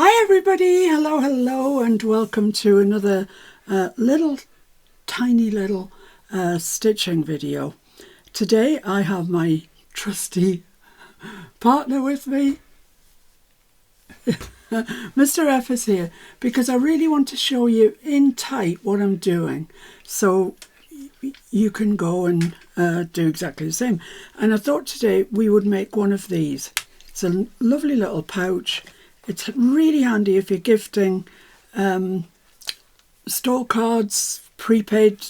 Hi everybody, hello and welcome to another tiny little stitching video. Today I have my trusty partner with me. Mr. F is here because I really want to show you in tight what I'm doing so you can go and do exactly the same. And I thought today we would make one of these. It's a lovely little pouch. It's really handy if you're gifting store cards, prepaid,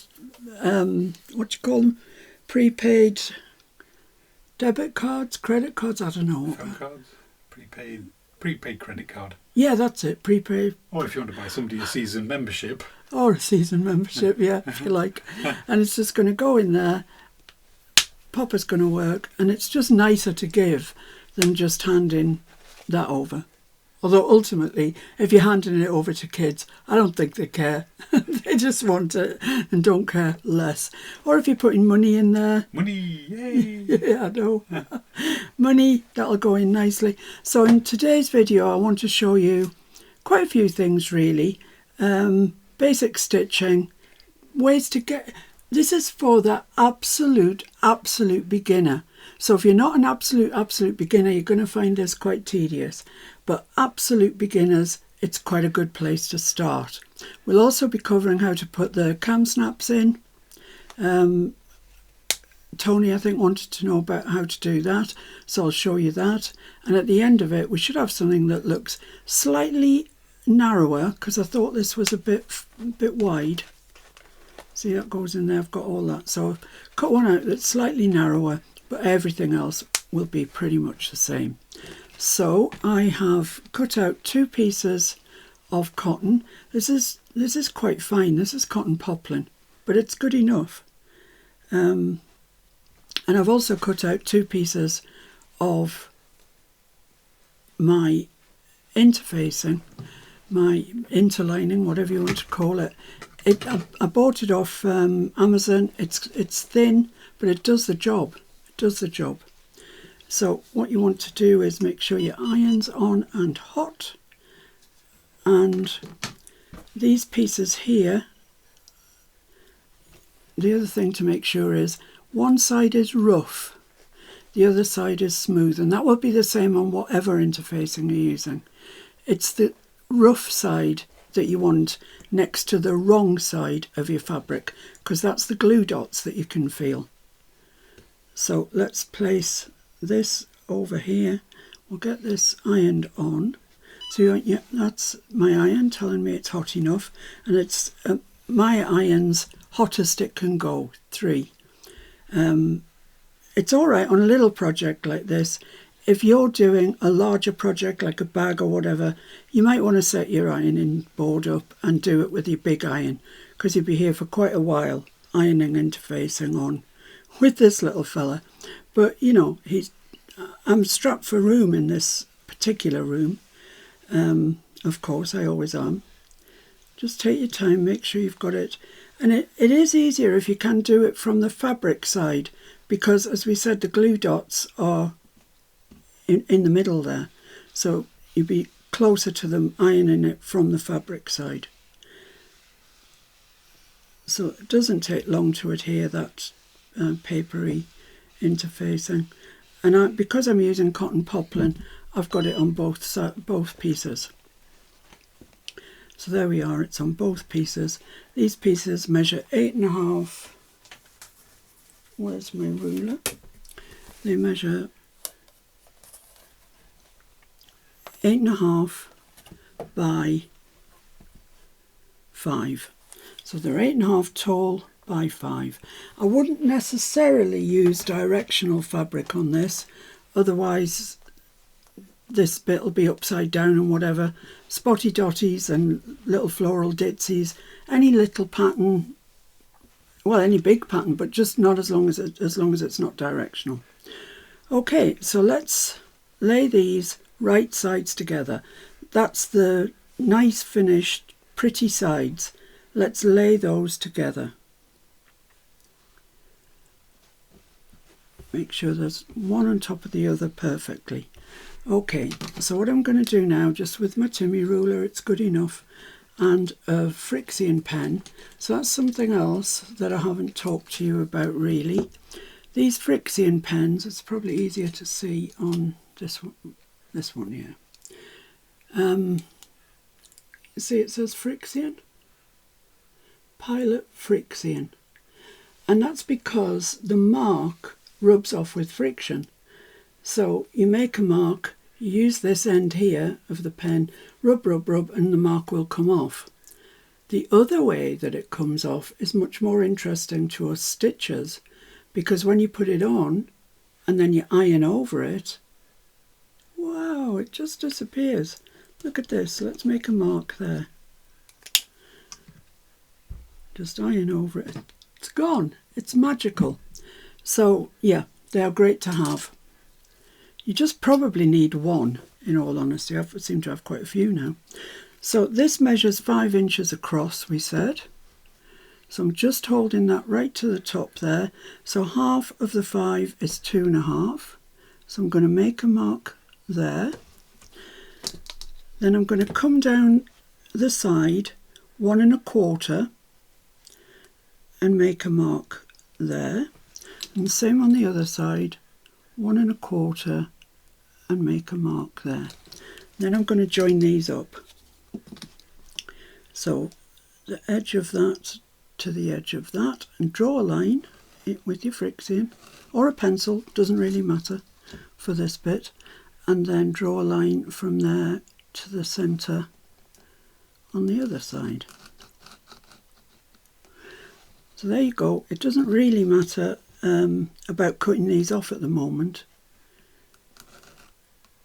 prepaid debit cards, credit cards, I don't know. Phone cards, prepaid credit card. Yeah, that's it, prepaid. Or if you want to buy somebody a season membership. Or a season membership, yeah, if you like. And it's just going to go in there, Popper's going to work, and it's just nicer to give than just handing that over. Although ultimately, if you're handing it over to kids, I don't think they care. They just want it and don't care less. Or if you're putting money in there. Money, yay! Yeah, I know. Money, that'll go in nicely. So in today's video, I want to show you quite a few things really. Basic stitching, ways to get... This is for the absolute beginner. So if you're not an absolute beginner, you're going to find this quite tedious. But absolute beginners, it's quite a good place to start. We'll also be covering how to put the cam snaps in. Tony, I think, wanted to know about how to do that, so I'll show you that. And at the end of it, we should have something that looks slightly narrower, because I thought this was a bit wide. See, that goes in there, I've got all that. So I've cut one out that's slightly narrower, but everything else will be pretty much the same. So I have cut out 2 pieces of cotton. This is quite fine. This is cotton poplin, but it's good enough. And I've also cut out 2 pieces of my interfacing, my interlining, whatever you want to call it. I bought it off Amazon. It's thin, but it does the job. It does the job. So what you want to do is make sure your iron's on and hot. And these pieces here, the other thing to make sure is one side is rough, the other side is smooth, and that will be the same on whatever interfacing you're using. It's the rough side that you want next to the wrong side of your fabric, because that's the glue dots that you can feel. So let's place this over here. We'll get this ironed on. So yeah, that's my iron telling me it's hot enough, and it's my iron's hottest it can go, 3. It's all right on a little project like this. If you're doing a larger project like a bag or whatever, you might want to set your ironing board up and do it with your big iron, because you'll be here for quite a while ironing interfacing on with this little fella. But you know, I'm strapped for room in this particular room. Of course, I always am. Just take your time, make sure you've got it. And it is easier if you can do it from the fabric side, because as we said, the glue dots are in the middle there. So you'd be closer to them ironing it from the fabric side. So it doesn't take long to adhere that papery interfacing. And because I'm using cotton poplin, I've got it on both pieces. So there we are, it's on both pieces. These pieces measure 8.5. Where's my ruler? They measure 8.5 by 5. So they're 8.5 tall by 5. I wouldn't necessarily use directional fabric on this, otherwise this bit will be upside down and whatever. Spotty dotties and little floral ditsies, any little pattern, well, any big pattern, but just not as long as it's not directional. Okay, so let's lay these right sides together. That's the nice finished pretty sides. Let's lay those together. Make sure there's one on top of the other perfectly. Okay, so what I'm going to do now, just with my Timmy ruler, it's good enough, and a Frixion pen. So that's something else that I haven't talked to you about really. These Frixion pens, it's probably easier to see on this one here. See, it says Frixion, Pilot Frixion, and that's because the mark rubs off with friction. So you make a mark, you use this end here of the pen, rub, rub, rub, and the mark will come off. The other way that it comes off is much more interesting to us stitchers, because when you put it on and then you iron over it, wow, it just disappears. Look at this. Let's make a mark there. Just iron over it. It's gone. It's magical. So yeah, they are great to have. You just probably need one, in all honesty. I seem to have quite a few now. So this measures 5 inches across, we said. So I'm just holding that right to the top there. So half of the 5 is 2.5. So I'm going to make a mark there. Then I'm going to come down the side 1.25 and make a mark there. And same on the other side, 1.25 and make a mark there. Then I'm going to join these up. So the edge of that to the edge of that, and draw a line with your Frixion or a pencil, doesn't really matter for this bit, and then draw a line from there to the centre on the other side. So there you go. It doesn't really matter about cutting these off at the moment.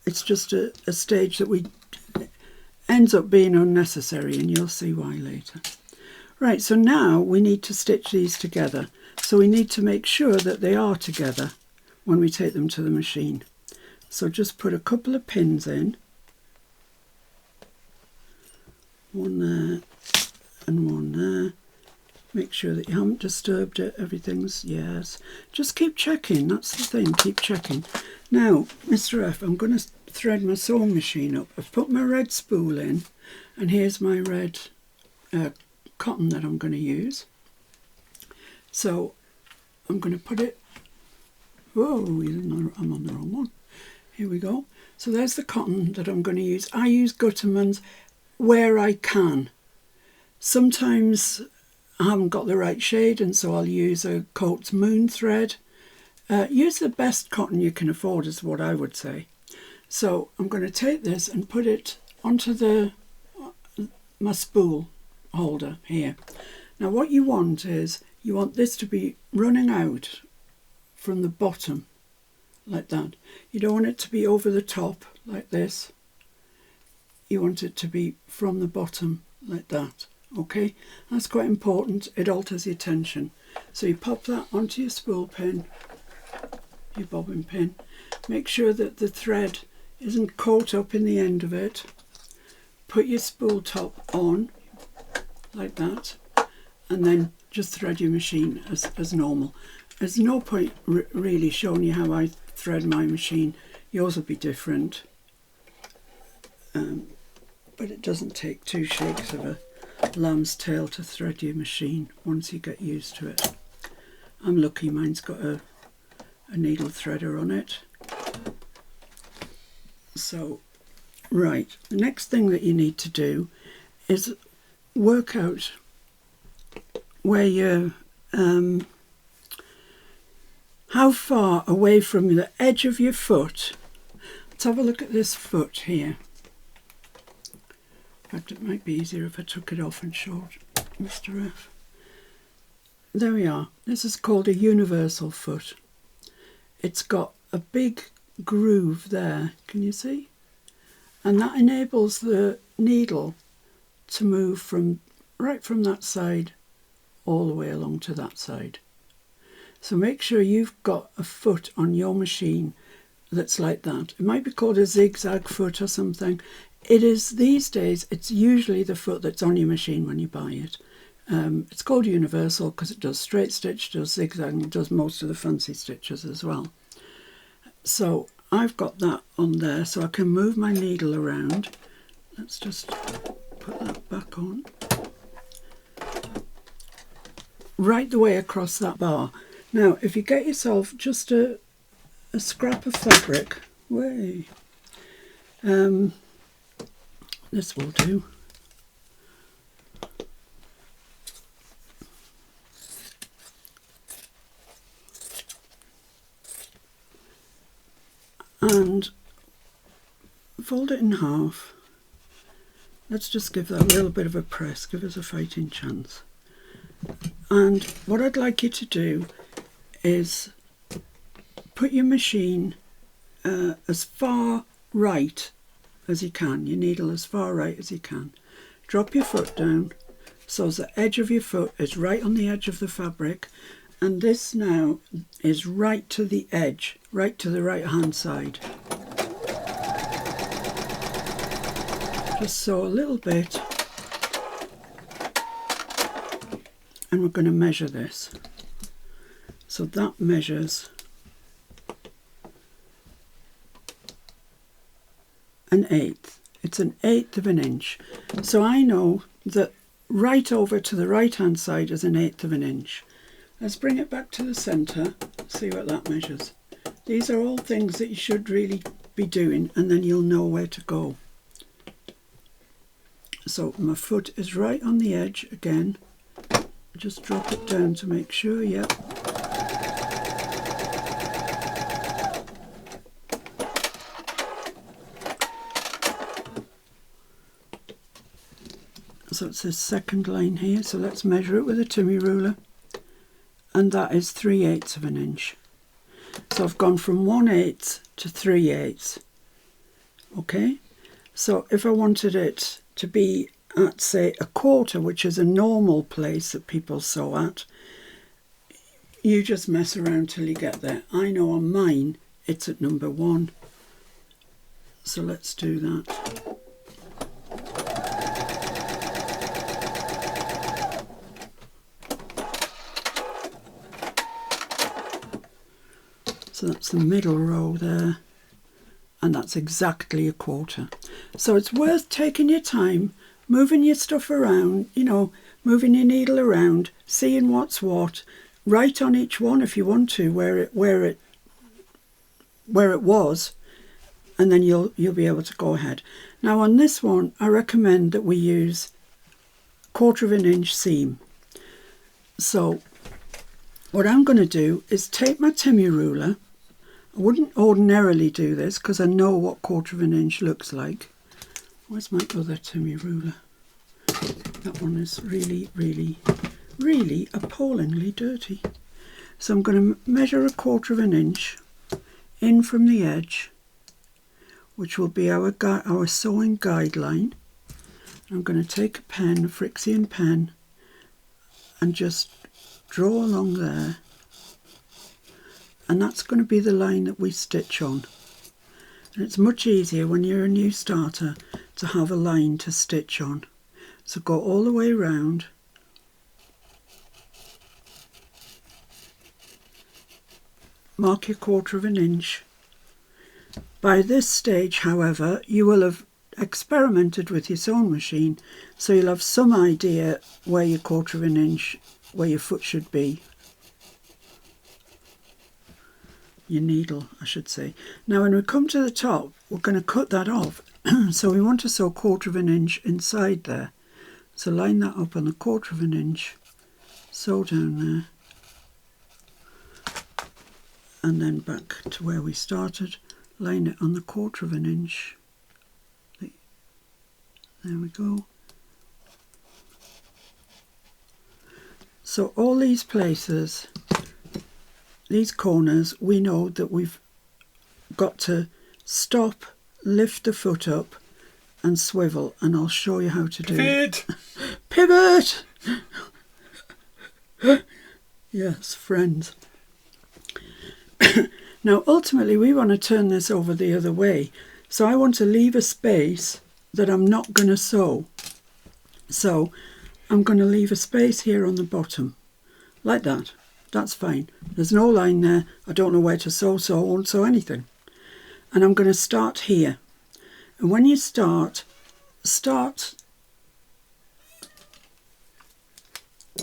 It's just a stage that ends up being unnecessary, and you'll see why later. Right, so now we need to stitch these together. So we need to make sure that they are together when we take them to the machine. So just put a couple of pins in. One there and one there. Make sure that you haven't disturbed it. Everything's, yes. Just keep checking, that's the thing, keep checking. Now, Mr. F, I'm going to thread my sewing machine up. I've put my red spool in, and here's my red cotton that I'm going to use. So I'm going to put it, whoa, I'm on the wrong one. Here we go. So there's the cotton that I'm going to use. I use Gutterman's where I can. Sometimes I haven't got the right shade, and so I'll use a Coates Moon thread. Use the best cotton you can afford is what I would say. So I'm going to take this and put it onto my spool holder here. Now what you want is, you want this to be running out from the bottom like that. You don't want it to be over the top like this. You want it to be from the bottom like that. Okay, that's quite important. It alters your tension. So you pop that onto your spool pin, your bobbin pin. Make sure that the thread isn't caught up in the end of it. Put your spool top on like that, and then just thread your machine as normal. There's no point really showing you how I thread my machine. Yours will be different, but it doesn't take 2 shakes of a lamb's tail to thread your machine once you get used to it. I'm lucky mine's got a needle threader on it. So, right, the next thing that you need to do is work out where you're, how far away from the edge of your foot. Let's have a look at this foot here. In fact, it might be easier if I took it off and showed Mr. F. There we are. This is called a universal foot. It's got a big groove there, can you see? And that enables the needle to move right from that side all the way along to that side. So make sure you've got a foot on your machine that's like that. It might be called a zigzag foot or something. It is, these days, it's usually the foot that's on your machine when you buy it. It's called universal because it does straight stitch, does zigzag, and it does most of the fancy stitches as well. So I've got that on there, so I can move my needle around. Let's just put that back on. Right the way across that bar. Now, if you get yourself just a scrap of fabric, this will do. And fold it in half. Let's just give that a little bit of a press, give us a fighting chance. And what I'd like you to do is put your machine as far right as you can, your needle as far right as you can. Drop your foot down so the edge of your foot is right on the edge of the fabric, and this now is right to the edge, right to the right hand side. Just sew a little bit, and we're going to measure this. So that measures an eighth. It's an eighth of an inch. So I know that right over to the right hand side is an eighth of an inch. Let's bring it back to the centre, see what that measures. These are all things that you should really be doing, and then you'll know where to go. So my foot is right on the edge again. Just drop it down to make sure, yep. So it's this second line here, so let's measure it with a Timmy ruler. And that is 3/8 of an inch. So I've gone from 1/8 to 3/8. Okay, so if I wanted it to be at, say, a quarter, which is a normal place that people sew at, you just mess around till you get there. I know on mine it's at number 1, so let's do that. So that's the middle row there, and that's exactly a quarter. So it's worth taking your time, moving your stuff around, you know, moving your needle around, seeing what's what, write on each one if you want to where it was, and then you'll be able to go ahead. Now on this one, I recommend that we use 1/4 of an inch seam. So what I'm going to do is take my Timmy ruler. I wouldn't ordinarily do this because I know what 1/4 of an inch looks like. Where's my other Timmy ruler? That one is really, really, really appallingly dirty. So I'm going to measure 1/4 of an inch in from the edge, which will be our sewing guideline. I'm going to take a pen, a Frixion pen, and just draw along there. And that's going to be the line that we stitch on. And it's much easier when you're a new starter to have a line to stitch on. So go all the way around. Mark your 1/4 of an inch. By this stage, however, you will have experimented with your sewing machine, so you'll have some idea where your 1/4 of an inch, where your foot should be. Your needle, I should say. Now when we come to the top, we're going to cut that off. So we want to sew 1/4 of an inch inside there. So line that up on the 1/4 of an inch, sew down there, and then back to where we started, line it on the 1/4 of an inch. There we go. So all these places, these corners, we know that we've got to stop, lift the foot up and swivel, and I'll show you how to do it. Pivot! Yes, friends. Now ultimately we want to turn this over the other way, so I want to leave a space that I'm not going to sew. So I'm going to leave a space here on the bottom, like that. That's fine. There's no line there. I don't know where to sew, so I won't sew anything. And I'm going to start here. And when you start,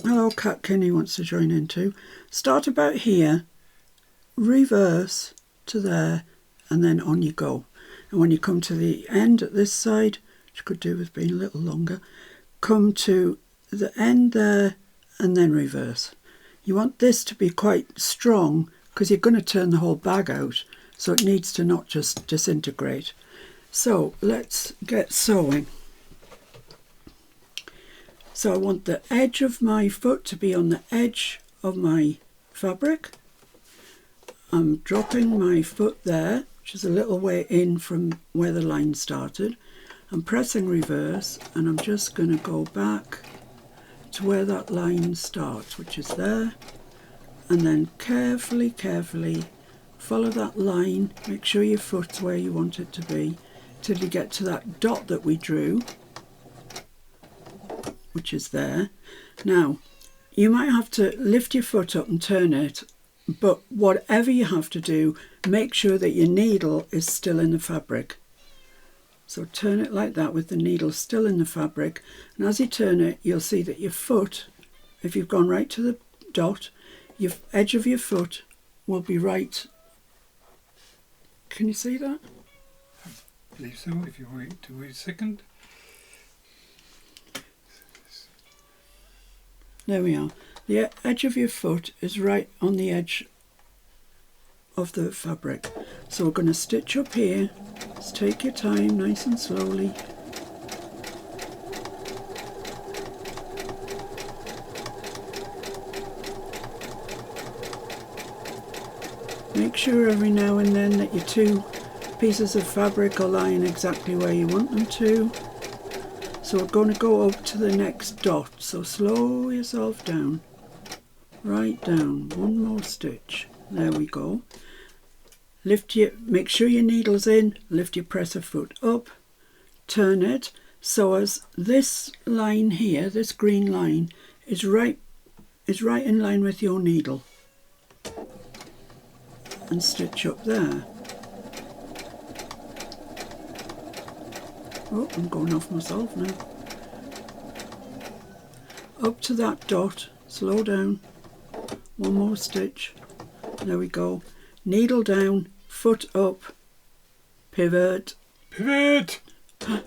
hello, Cat Kinney wants to join in too. Start about here, reverse to there, and then on you go. And when you come to the end at this side, which could do with being a little longer, come to the end there and then reverse. You want this to be quite strong because you're going to turn the whole bag out, so it needs to not just disintegrate. So let's get sewing. So I want the edge of my foot to be on the edge of my fabric. I'm dropping my foot there, which is a little way in from where the line started. I'm pressing reverse and I'm just going to go back to where that line starts, which is there, and then carefully follow that line. Make sure your foot's where you want it to be till you get to that dot that we drew, which is there. Now you might have to lift your foot up and turn it, but whatever you have to do, make sure that your needle is still in the fabric. So turn it like that with the needle still in the fabric, and as you turn it, you'll see that your foot, if you've gone right to the dot, your edge of your foot will be right. Can you see that? I believe so, if you wait a second. There we are. The edge of your foot is right on the edge of the fabric. So we're going to stitch up here. Just take your time, nice and slowly. Make sure every now and then that your two pieces of fabric are lying exactly where you want them to. So we're going to go up to the next dot, so slow yourself down, right down, one more stitch, there we go. Make sure your needle's in, lift your presser foot up, turn it, so as this line here, this green line, is right in line with your needle, and stitch up there. Oh, I'm going off myself now. Up to that dot, slow down, one more stitch, there we go. Needle down, foot up, pivot. Pivot! That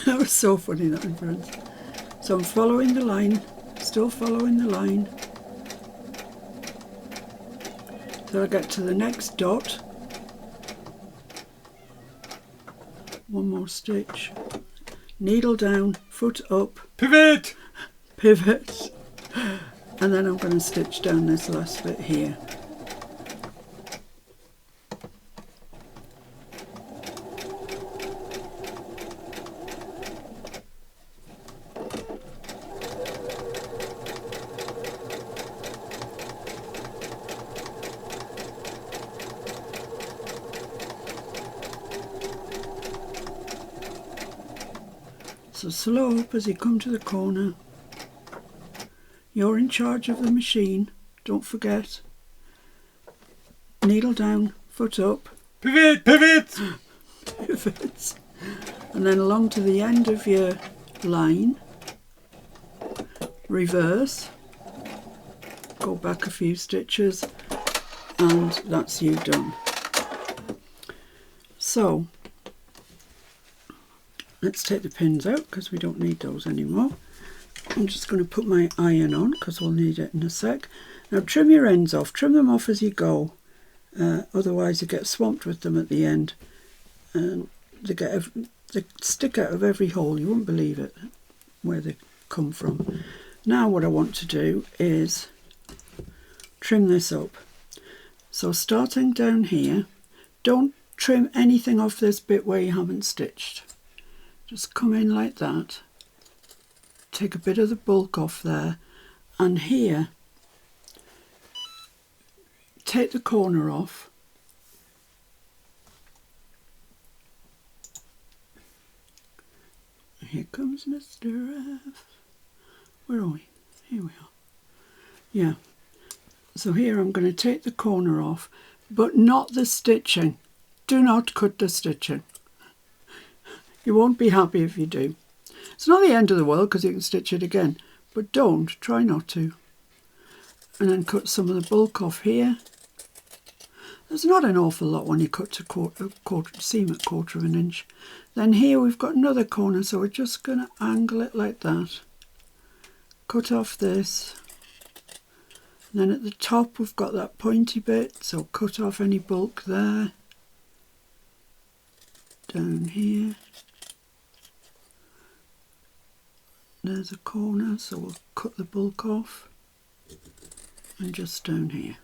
was so funny, that, my friends. So I'm following the line, still following the line, till I get to the next dot. One more stitch, needle down, foot up, Pivot! pivot, and then I'm going to stitch down this last bit here. So slow up as you come to the corner. You're in charge of the machine, don't forget. Needle down, foot up. Pivot! Pivot! Pivot. And then along to the end of your line. Reverse. Go back a few stitches. And that's you done. So let's take the pins out because we don't need those anymore. I'm just going to put my iron on because we'll need it in a sec. Now trim your ends off, trim them off as you go, otherwise you get swamped with them at the end and they stick out of every hole. You won't believe it where they come from. Now what I want to do is trim this up. So starting down here, don't trim anything off this bit where you haven't stitched. Just come in like that, take a bit of the bulk off there, and here take the corner off, here comes Mr. F. Where are we? Here we are. Yeah, so here I'm going to take the corner off, but not the stitching. Do not cut the stitching. You won't be happy if you do. It's not the end of the world because you can stitch it again, but don't, try not to. And then cut some of the bulk off here. There's not an awful lot when you cut to seam at 1/4 of an inch. Then here we've got another corner, so we're just going to angle it like that. Cut off this. And then at the top we've got that pointy bit, so cut off any bulk there. Down here. There's a corner, so we'll cut the bulk off. And just down here.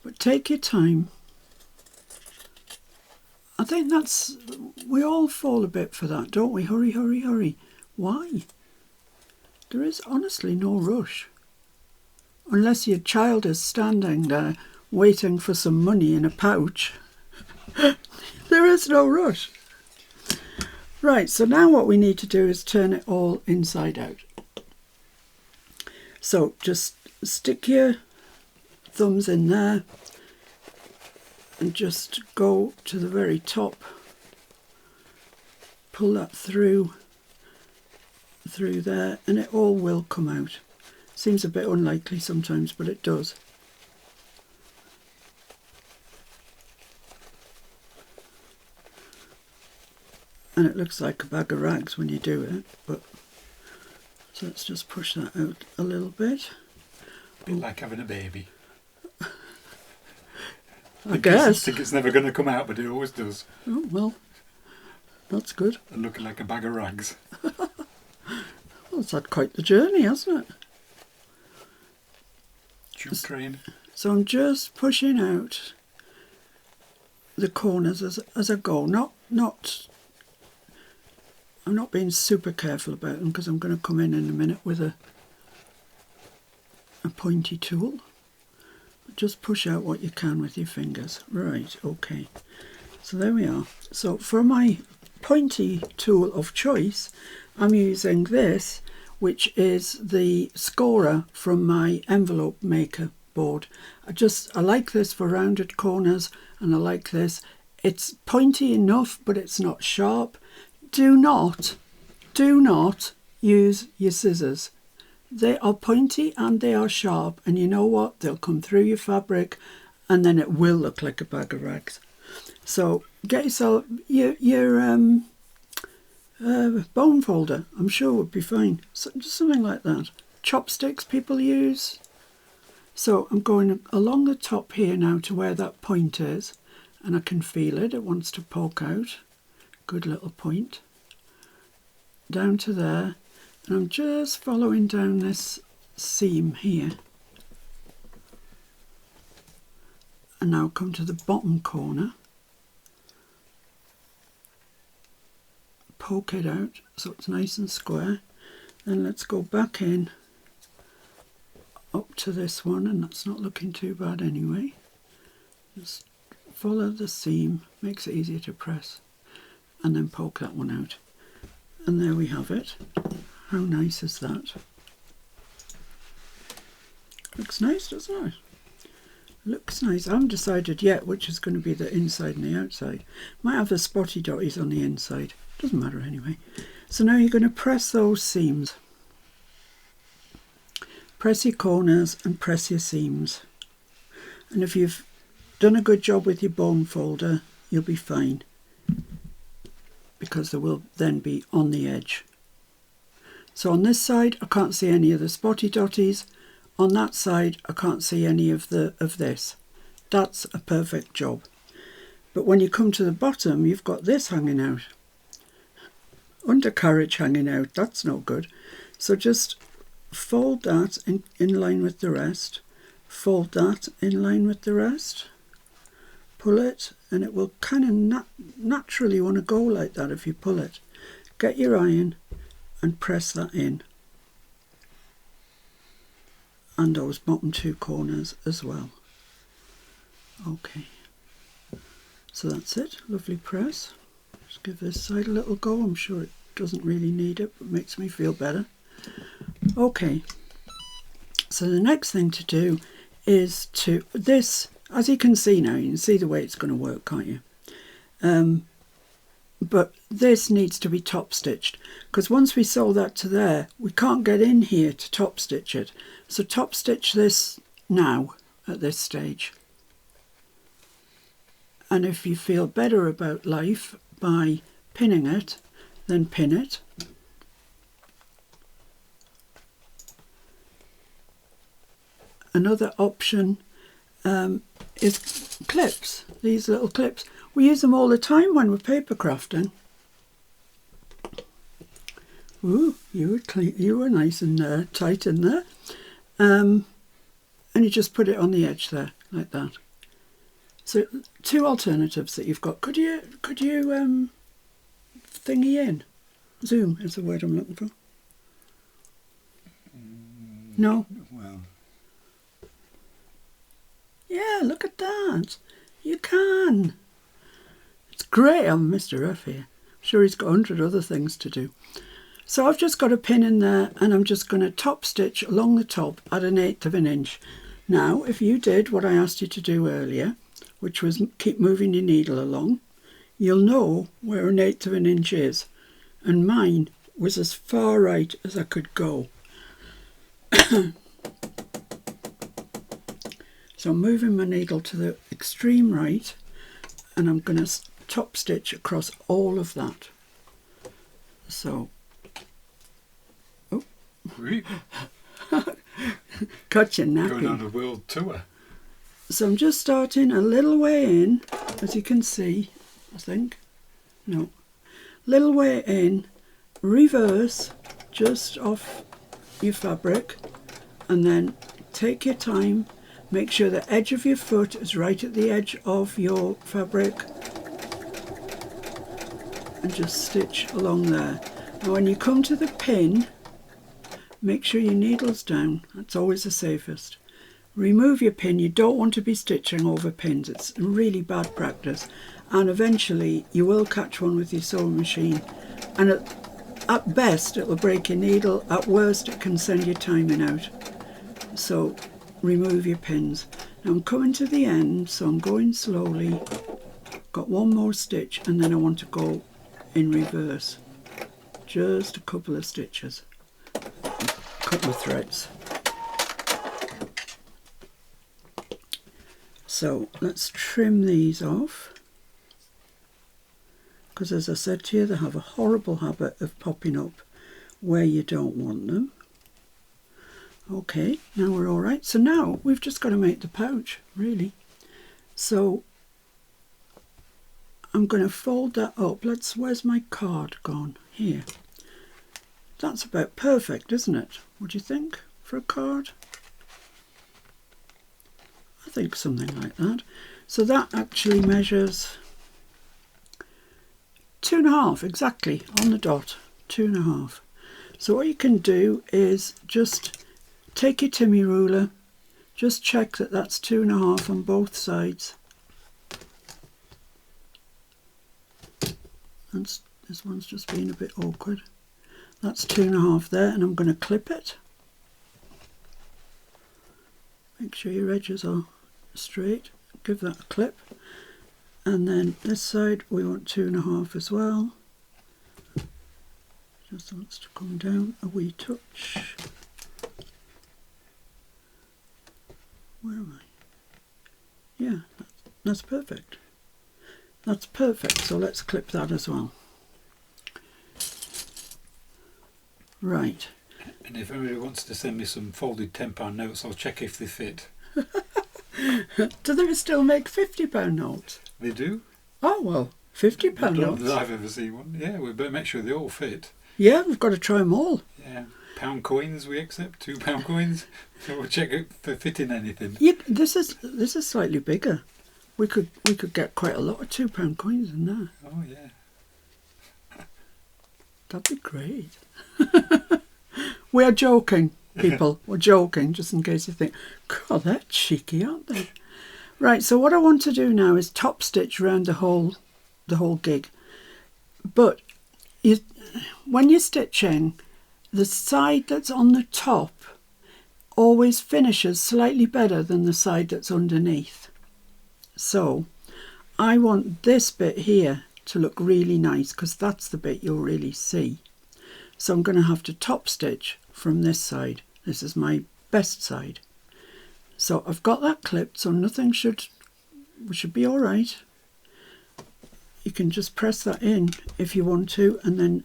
But take your time. I think we all fall a bit for that, don't we? Hurry, hurry, hurry. Why? There is honestly no rush. Unless your child is standing there waiting for some money in a pouch. There is no rush. Right, so now what we need to do is turn it all inside out. So just stick your thumbs in there and just go to the very top. Pull that through there, and it all will come out. Seems a bit unlikely sometimes, but it does. And it looks like a bag of rags when you do it, but so let's just push that out a little bit. A bit like having a baby. I guess. I think it's never going to come out, but it always does. Oh, well, that's good. And looking like a bag of rags. Well, it's had quite the journey, hasn't it? Tube train. So I'm just pushing out the corners as I go. I'm not being super careful about them because I'm going to come in a minute with a pointy tool. Just push out what you can with your fingers. Right, okay. So there we are. So for my pointy tool of choice, I'm using this, which is the scorer from my envelope maker board. I like this for rounded corners, and I like this. It's pointy enough, but it's not sharp. Do not use your scissors. They are pointy and they are sharp, and you know what? They'll come through your fabric and then it will look like a bag of rags. So get yourself your bone folder, I'm sure would be fine. So, just something like that. Chopsticks people use. So I'm going along the top here now to where that point is, and I can feel it. It wants to poke out. Good little point. Down to there. And I'm just following down this seam here. And now come to the bottom corner. Poke it out so it's nice and square. Then let's go back in up to this one, and that's not looking too bad anyway. Just follow the seam, makes it easier to press, and then poke that one out. And there we have it. How nice is that? Looks nice, doesn't it? Looks nice. I haven't decided yet which is going to be the inside and the outside. Might have the spotty dotties on the inside. Doesn't matter anyway. So now you're going to press those seams. Press your corners and press your seams. And if you've done a good job with your bone folder, you'll be fine, because they will then be on the edge. So on this side I can't see any of the spotty dotties. On that side I can't see any of this. That's a perfect job. But when you come to the bottom, you've got this hanging out. Undercarriage hanging out, that's no good. So just fold that in line with the rest. Fold that in line with the rest. Pull it, and it will kind of naturally want to go like that if you pull it. Get your iron and press that in. And those bottom two corners as well. Okay. So that's it. Lovely press. Just give this side a little go. I'm sure it doesn't really need it, but makes me feel better. Okay. So the next thing to do is to this, as you can see now, you can see the way it's going to work, can't you? But this needs to be top stitched, because once we sew that to there, we can't get in here to top stitch it. So top stitch this now at this stage. And if you feel better about life by pinning it, then pin it. Another option is clips, these little clips. We use them all the time when we're paper crafting. Ooh, you were nice and tight in there. And you just put it on the edge there, like that. So 2 alternatives that you've got. Could you thingy in? Zoom is the word I'm looking for. No? Well. Yeah, look at that. You can. It's great on Mr. Ruff here. I'm sure he's got 100 other things to do. So I've just got a pin in there, and I'm just going to top stitch along the top at 1/8 of an inch. Now, if you did what I asked you to do earlier, which was keep moving your needle along, you'll know where 1/8 of an inch is. And mine was as far right as I could go. So I'm moving my needle to the extreme right, and I'm going to top stitch across all of that. So, oh, cut your nappy. Going on a world tour. So I'm just starting a little way in, as you can see, I think. No, little way in, reverse just off your fabric, and then take your time. Make sure the edge of your foot is right at the edge of your fabric, and just stitch along there. Now when you come to the pin, make sure your needle's down. That's always the safest. Remove your pin. You don't want to be stitching over pins. It's really bad practice, and eventually you will catch one with your sewing machine, and at best it will break your needle. At worst it can send your timing out. So remove your pins. Now I'm coming to the end, so I'm going slowly. Got one more stitch, and then I want to go in reverse. Just a couple of stitches, a couple of threads. So let's trim these off, because as I said to you, they have a horrible habit of popping up where you don't want them. Okay, now we're all right. So now we've just got to make the pouch, really. So I'm going to fold that up. Where's my card gone? Here. That's about perfect, isn't it? What do you think for a card? I think something like that. So that actually measures 2.5 exactly on the dot, 2.5. So what you can do is just take your Timmy ruler, just check that that's 2.5 on both sides. This one's just being a bit awkward. That's 2.5 there, and I'm going to clip it. Make sure your edges are straight. Give that a clip. And then this side we want 2.5 as well. Just wants to come down a wee touch. Where am I? Yeah, that's perfect. That's perfect. So let's clip that as well. Right. And if anybody wants to send me some folded £10 notes, I'll check if they fit. Do they still make £50 notes? They do. Oh, well, £50 Not notes. that I've ever seen one. Yeah, we better make sure they all fit. Yeah, we've got to try them all. Yeah. £1 coins we accept, £2 coins. So we'll check it for fitting anything. Yeah, this is slightly bigger. We could get quite a lot of £2 coins in there. Oh yeah. That'd be great. We're joking, people. We're joking, just in case you think, God, they're cheeky, aren't they? Right, so what I want to do now is top stitch around the whole gig. But when you're stitching, the side that's on the top always finishes slightly better than the side that's underneath. So I want this bit here to look really nice because that's the bit you'll really see. So I'm going to have to top stitch from this side. This is my best side. So I've got that clipped, so nothing should be all right. You can just press that in if you want to, and then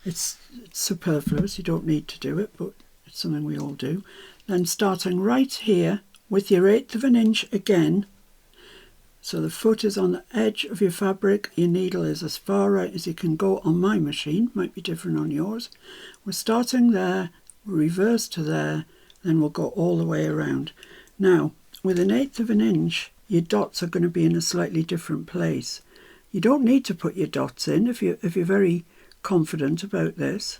it's superfluous. You don't need to do it, but it's something we all do. Then starting right here with your 1/8 of an inch again. So the foot is on the edge of your fabric. Your needle is as far right as you can go on my machine. Might be different on yours. We're starting there, reverse to there, then we'll go all the way around. Now, with 1/8 of an inch, your dots are going to be in a slightly different place. You don't need to put your dots in if you're very confident about this.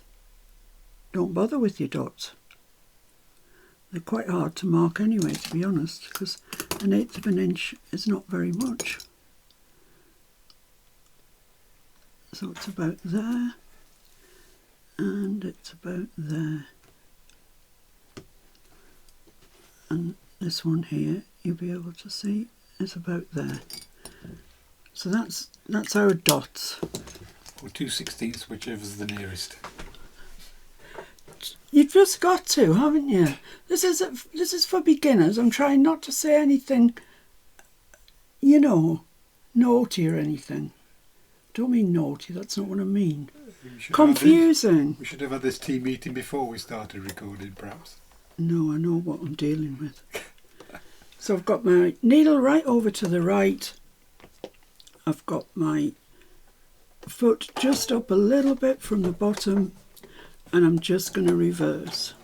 Don't bother with your dots. They're quite hard to mark anyway, to be honest, because 1/8 of an inch is not very much. So it's about there, and it's about there. And this one here, you'll be able to see, is about there. So that's our dots. Or 2/16, whichever's the nearest. You've just got to, haven't you? This is for beginners. I'm trying not to say anything, naughty or anything. Don't mean naughty, that's not what I mean. Confusing. We should have had this team meeting before we started recording, perhaps. No, I know what I'm dealing with. So I've got my needle right over to the right. I've got my foot just up a little bit from the bottom, and I'm just going to reverse.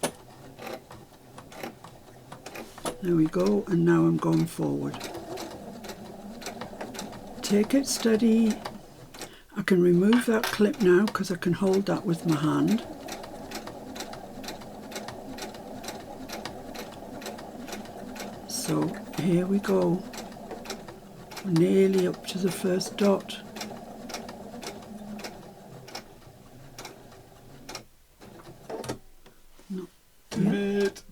There we go, and now I'm going forward. Take it steady. I can remove that clip now because I can hold that with my hand. So here we go. We're nearly up to the first dot. Pivot.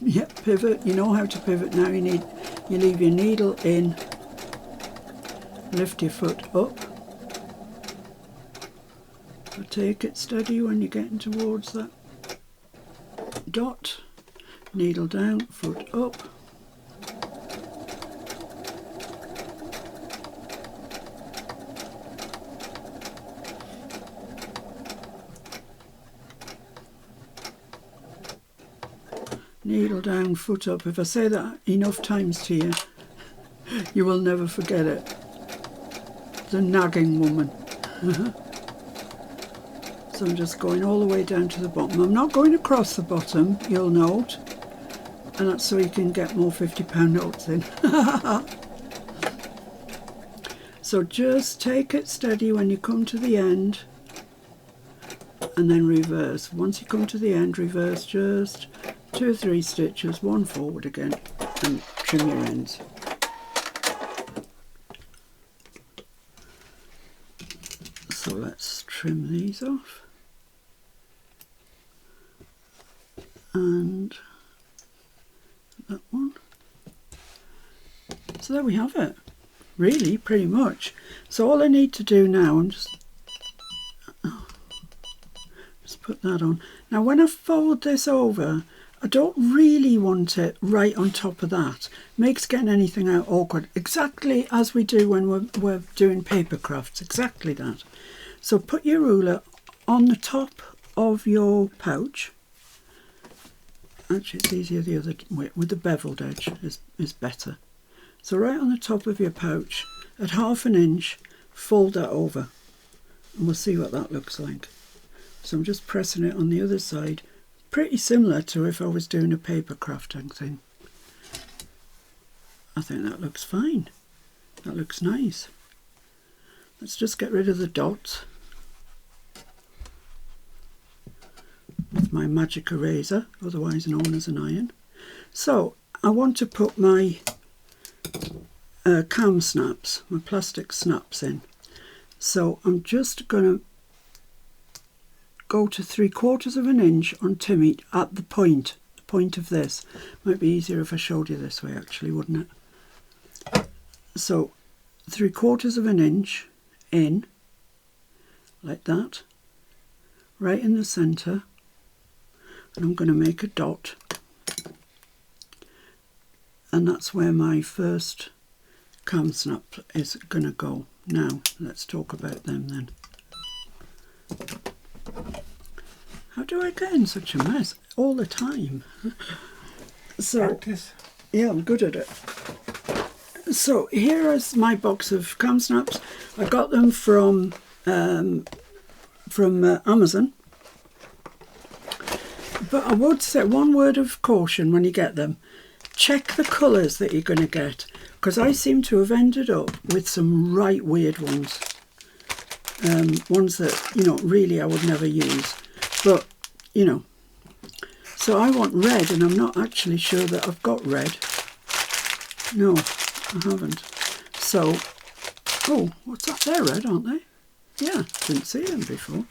Yep, pivot. You know how to pivot now. You leave your needle in, lift your foot up. So take it steady when you're getting towards that dot. Needle down, foot up. Needle down, foot up. If I say that enough times to you, you will never forget it. The nagging woman. So I'm just going all the way down to the bottom. I'm not going across the bottom, you'll note, and that's so you can get more £50 notes in. So just take it steady when you come to the end, and then reverse. Once you come to the end, reverse just 2 or 3 stitches, one forward again, and trim your ends. So let's trim these off. And that one. So there we have it. Really, pretty much. So all I need to do now, I'm just put that on. Now when I fold this over, I don't really want it right on top of that. Makes getting anything out awkward. Exactly as we do when we're doing paper crafts. Exactly that. So put your ruler on the top of your pouch. Actually, it's easier the other way. With the beveled edge is better. So right on the top of your pouch, at 1/2 inch, fold that over. And we'll see what that looks like. So I'm just pressing it on the other side. Pretty similar to if I was doing a paper crafting thing. I think that looks fine. That looks nice. Let's just get rid of the dots with my magic eraser, otherwise known as an iron. So I want to put my cam snaps, my plastic snaps in. So I'm just going to go to 3/4 of an inch on Timmy at the point of this. Might be easier if I showed you this way actually, wouldn't it? So 3/4 of an inch in, like that, right in the centre, and I'm going to make a dot, and that's where my first cam snap is going to go. Now let's talk about them then. How do I get in such a mess all the time? So Practice. yeah, I'm good at it. So here is my box of cam snaps. I got them from Amazon. But I would say one word of caution when you get them. Check the colours that you're going to get, because I seem to have ended up with some right weird ones. Ones that, you know, really I would never use. But, you know. So I want red, and I'm not actually sure that I've got red. No, I haven't. So, oh, what's that? They're red, aren't they? Yeah, didn't see them before.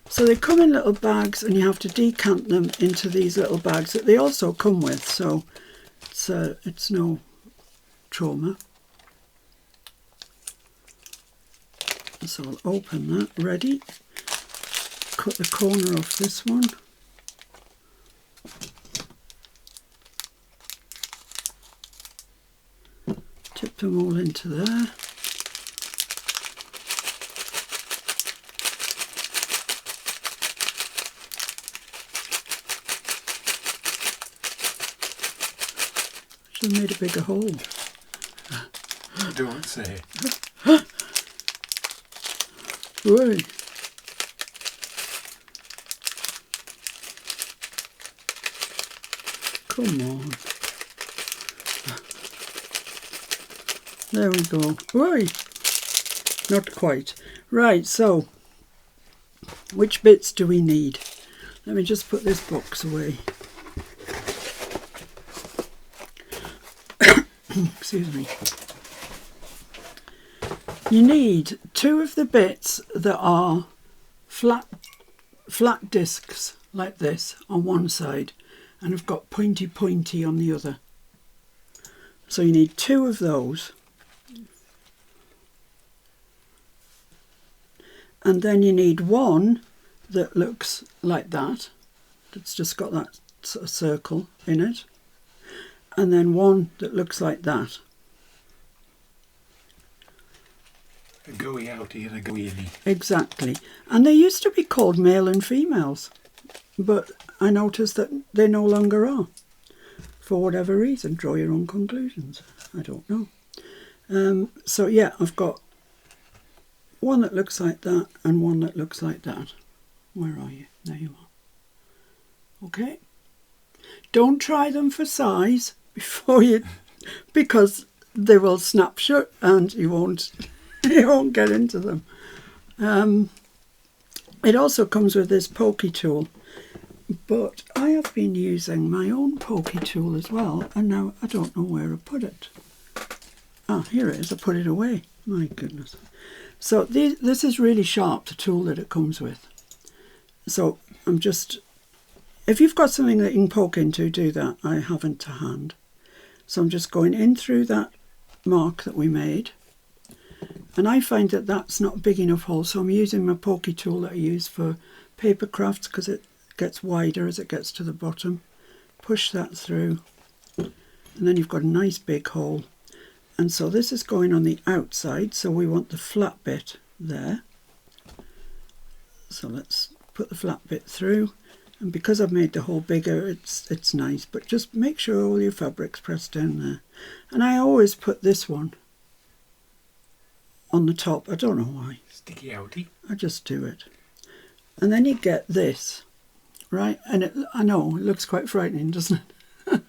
So they come in little bags, and you have to decant them into these little bags that they also come with. So it's no trauma. So I'll open that. Ready? Cut the corner off this one. Tip them all into there. Should have made a bigger hole. Don't say. Right. Come on. There we go. Right. Not quite. Right, so which bits do we need? Let me just put this box away. Excuse me. You need two of the bits that are flat discs like this on one side, and have got pointy on the other. So you need two of those. And then you need one that looks like that. It's just got that sort of circle in it. And then one that looks like that. A goey outie and a goey innie. Exactly. And they used to be called male and females, but I noticed that they no longer are. For whatever reason, draw your own conclusions. I don't know. So yeah, I've got one that looks like that and one that looks like that. Where are you? There you are. Okay. Don't try them for size before you, because they will snap shut and you won't get into them. It also comes with this pokey tool, but I have been using my own pokey tool as well, and now I don't know where I put it. Ah, here it is. I put it away. My goodness. So this is really sharp, the tool that it comes with. So I'm just, if you've got something that you can poke into, do that. I haven't to hand. So I'm just going in through that mark that we made. And I find that that's not a big enough hole, so I'm using my pokey tool that I use for paper crafts, because it gets wider as it gets to the bottom. Push that through, and then you've got a nice big hole. And so this is going on the outside, so we want the flat bit there. So let's put the flat bit through, and because I've made the hole bigger, it's nice, but just make sure all your fabric's pressed down there. And I always put this one on the top. I don't know why. Sticky outie. I just do it. And then you get this, right? And I know it looks quite frightening, doesn't it?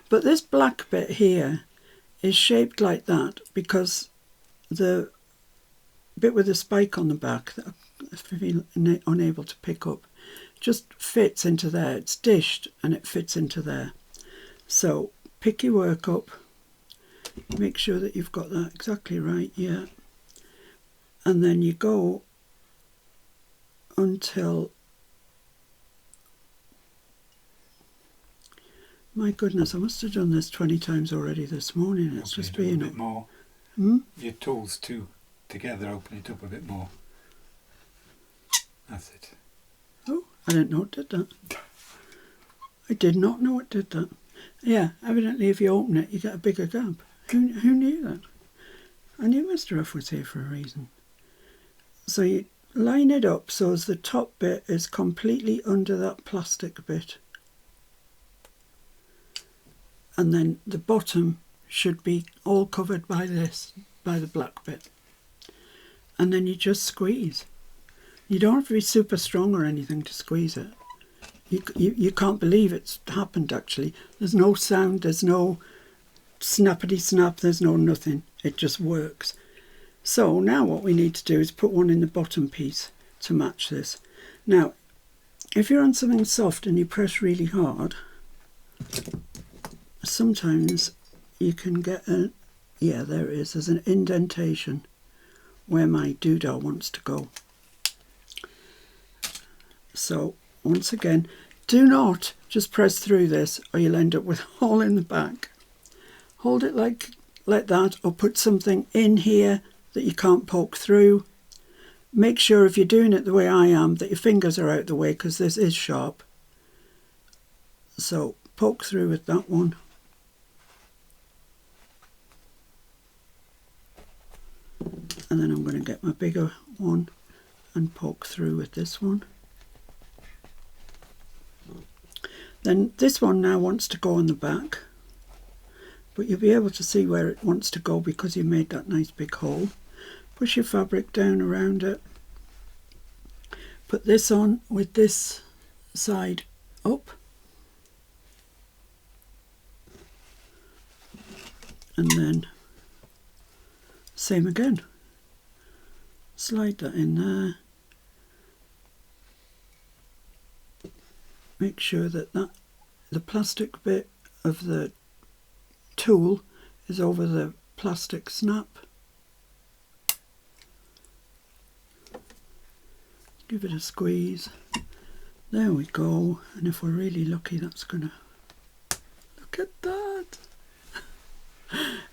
But this black bit here is shaped like that because the bit with the spike on the back that I feel unable to pick up just fits into there. It's dished and it fits into there. So pick your work up, make sure that you've got that exactly right, yeah. And then you go until My goodness, I must have done this 20 times already this morning. It's just Open it up being a bit more. Hmm? Your tools too together. Open it up a bit more. That's it. Oh, I didn't know it did that. I did not know it did that. Yeah, evidently if you open it, you get a bigger gap. Who knew that? I knew Mr. F was here for a reason. So you line it up so as the top bit is completely under that plastic bit. And then the bottom should be all covered by this, by the black bit. And then you just squeeze. You don't have to be super strong or anything to squeeze it. You can't believe it's happened actually. There's no sound, there's no snappity snap, there's no nothing. It just works. So now what we need to do is put one in the bottom piece to match this. Now, if you're on something soft and you press really hard, sometimes you can get a, yeah, there it is, there's an indentation where my doodah wants to go. So once again, do not just press through this or you'll end up with a hole in the back. Hold it like that, or put something in here that you can't poke through. Make sure if you're doing it the way I am that your fingers are out the way, because this is sharp. So poke through with that one. And then I'm going to get my bigger one and poke through with this one. Then this one now wants to go on the back, but you'll be able to see where it wants to go because you made that nice big hole. Push your fabric down around it. Put this on with this side up. And then same again. Slide that in there. Make sure that the plastic bit of the tool is over the plastic snap. Give it a squeeze. There we go. And if we're really lucky, that's gonna, look at that.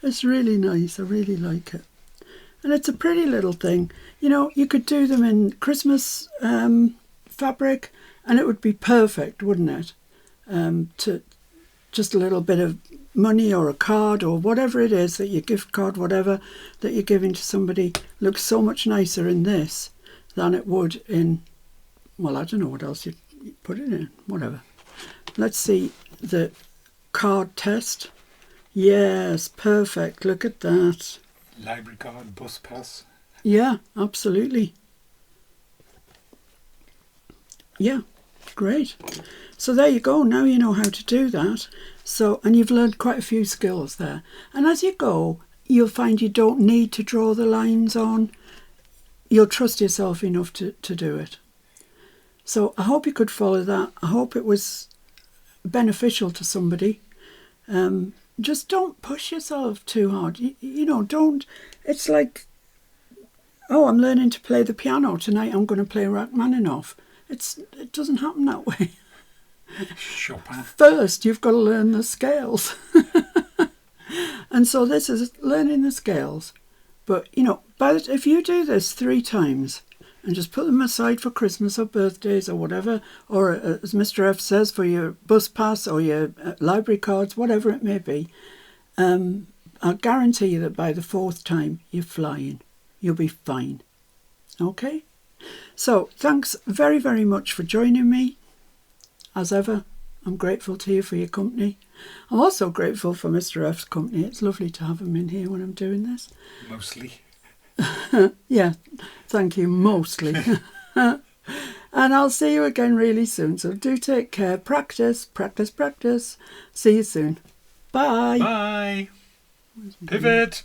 It's really nice. I really like it. And it's a pretty little thing. You know, you could do them in Christmas fabric and it would be perfect, wouldn't it? To just a little bit of money or a card or whatever it is, that your gift card, whatever, that you're giving to somebody, looks so much nicer in this than it would in, well, I don't know what else you'd put it in, whatever. Let's see the card test. Yes, perfect. Look at that. Library card, bus pass. Yeah, absolutely. Yeah, great. So there you go. Now you know how to do that. So, and you've learned quite a few skills there. And as you go, you'll find you don't need to draw the lines on. You'll trust yourself enough to do it. So I hope you could follow that. I hope it was beneficial to somebody. Just don't push yourself too hard. You know, don't. It's like, oh, I'm learning to play the piano tonight. I'm going to play Rachmaninoff. It doesn't happen that way. Chopin. First, you've got to learn the scales. And so this is learning the scales. But, you know, if you do this 3 times and just put them aside for Christmas or birthdays or whatever, or as Mr. F says, for your bus pass or your library cards, whatever it may be, I'll guarantee you that by the 4th time you're flying. You'll be fine. Okay? So thanks very, very much for joining me. As ever, I'm grateful to you for your company. I'm also grateful for Mr. F's company. It's lovely to have him in here when I'm doing this. Mostly. Yeah, thank you, mostly. And I'll see you again really soon. So do take care. Practice, practice, practice. See you soon. Bye. Bye. Pivot.